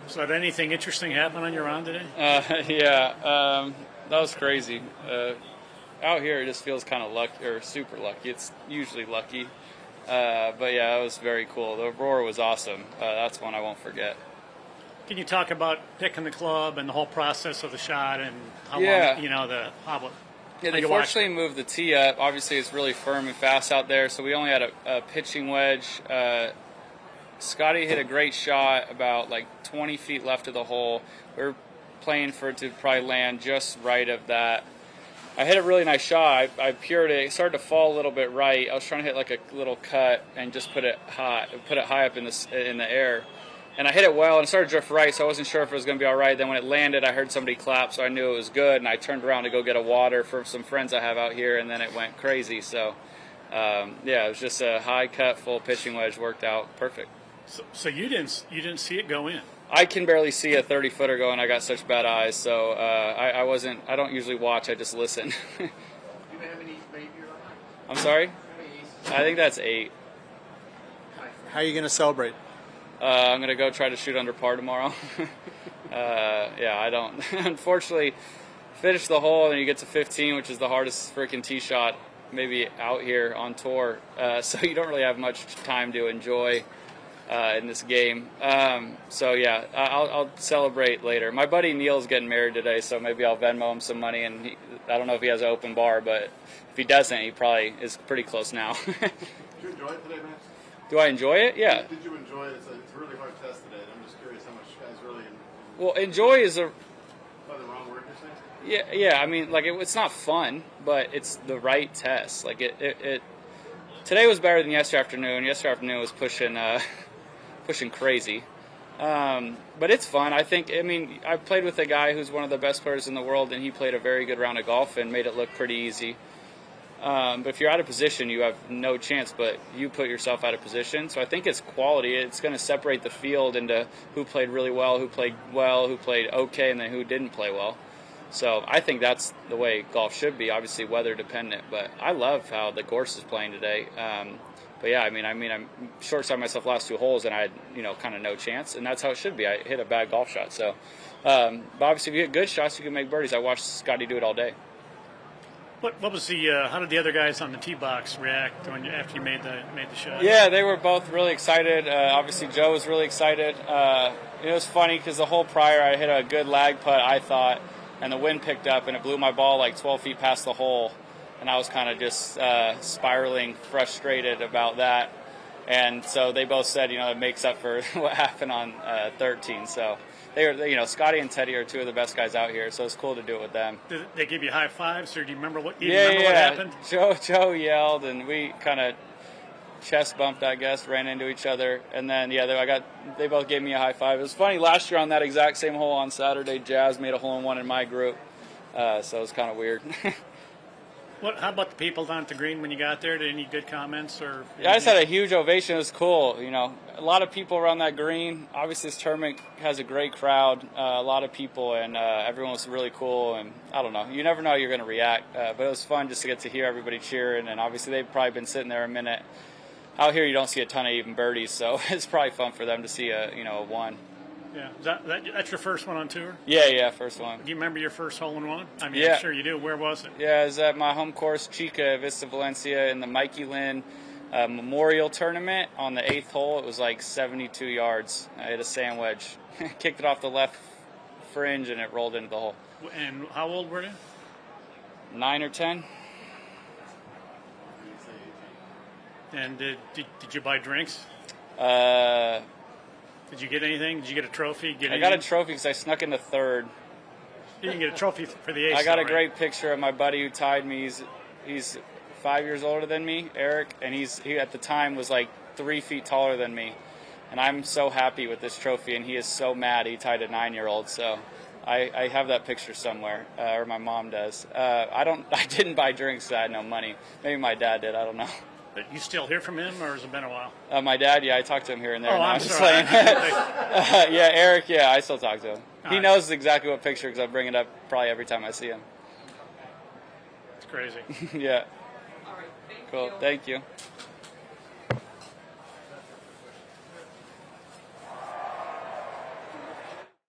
So did anything interesting happen on your round today? Yeah, that was crazy. Out here, it just feels kind of lucky, or super lucky. It's usually lucky. But yeah, it was very cool. The roar was awesome. That's one I won't forget. Can you talk about picking the club and the whole process of the shot and how Yeah. long, how Yeah, they you watched fortunately moved the tee up. Obviously, it's really firm and fast out there, so we only had a pitching wedge. Scotty hit a great shot about like 20 feet left of the hole. We were playing for it to probably land just right of that. I hit a really nice shot. I pured it. It started to fall a little bit right. I was trying to hit like a little cut and just put it high up in the air. And I hit it well and it started to drift right, so I wasn't sure if it was going to be all right. Then when it landed, I heard somebody clap, so I knew it was good. And I turned around to go get a water for some friends I have out here, and then it went crazy. So, yeah, it was just a high cut, full pitching wedge. Worked out perfect. So you didn't see it go in? I can barely see a 30-footer going. I got such bad eyes, so I don't usually watch. I just listen. Do you have any baby or not? I'm sorry? I think that's 8. How are you going to celebrate? I'm going to go try to shoot under par tomorrow. Yeah, I don't. Unfortunately, finish the hole and you get to 15, which is the hardest freaking tee shot maybe out here on tour. So you don't really have much time to enjoy in this game. So yeah, I'll celebrate later. My buddy Neil's getting married today, so maybe I'll Venmo him some money. And I don't know if he has an open bar, but if he doesn't, he probably is pretty close now. Did you enjoy it today, Max? Do I enjoy it? Yeah. Did you enjoy it? It's a really hard test today, and I'm just curious how much you guys really. Well, enjoy is a. By the wrong word you're saying? Yeah. I mean, like it's not fun, but it's the right test. Like it. Today was better than yesterday afternoon. Yesterday afternoon was pushing crazy. But it's fun. I mean, I played with a guy who's one of the best players in the world, and he played a very good round of golf and made it look pretty easy. But if you're out of position, you have no chance, but you put yourself out of position. So I think it's quality. It's going to separate the field into who played really well, who played okay, and then who didn't play well. So I think that's the way golf should be, obviously weather dependent. But I love how the course is playing today. But yeah, I mean, I'm short-sided myself last 2 holes, and I had, kind of no chance, and that's how it should be. I hit a bad golf shot. So, but obviously, if you hit good shots, you can make birdies. I watched Scotty do it all day. What was how did the other guys on the tee box react after you made the shot? Yeah, they were both really excited. Obviously, Joe was really excited. It was funny because the hole prior, I hit a good lag putt, I thought, and the wind picked up, and it blew my ball like 12 feet past the hole. And I was kind of just spiraling, frustrated about that. And so they both said, it makes up for what happened on 13. So they were, Scotty and Teddy are 2 of the best guys out here. So it's cool to do it with them. Did they give you high fives, or do you remember what? What Yeah. happened? Joe yelled, and we kind of chest bumped, I guess, ran into each other, and then they both gave me a high five. It was funny. Last year on that exact same hole on Saturday, Jazz made a hole-in-one in my group. So it was kind of weird. How about the people down at the green when you got there? Did any good comments or? Yeah, I just had a huge ovation. It was cool. A lot of people around that green. Obviously, this tournament has a great crowd, a lot of people, and everyone was really cool. And I don't know, you never know how you're going to react, but it was fun just to get to hear everybody cheering. And obviously, they've probably been sitting there a minute. Out here, you don't see a ton of even birdies, so it's probably fun for them to see a 1. Yeah, that's your first one on tour? Yeah, first one. Do you remember your first hole-in-one? I mean, Yeah. I'm sure you do. Where was it? Yeah, it was at my home course, Chica, Vista Valencia, in the Mikey Lynn Memorial Tournament on the 8th hole. It was like 72 yards. I hit a sand wedge, kicked it off the left fringe, and it rolled into the hole. And how old were you? 9 or 10. And did you buy drinks? Did you get anything? Did you get a trophy? I got a trophy because I snuck into 3rd. You didn't get a trophy for the ace. I got a right? great picture of my buddy who tied me. He's 5 years older than me, Eric, and he at the time was like 3 feet taller than me. And I'm so happy with this trophy, and he is so mad he tied a 9-year-old. So I have that picture somewhere, or my mom does. I didn't buy drinks because I had no money. Maybe my dad did. I don't know. But you still hear from him, or has it been a while? My dad, yeah, I talk to him here and there. Oh, No, I'm just sorry. playing. Yeah, Eric, yeah, I still talk to him. He right. knows exactly what picture because I bring it up probably every time I see him. It's crazy. Yeah. All right, thank Cool. you. Thank you.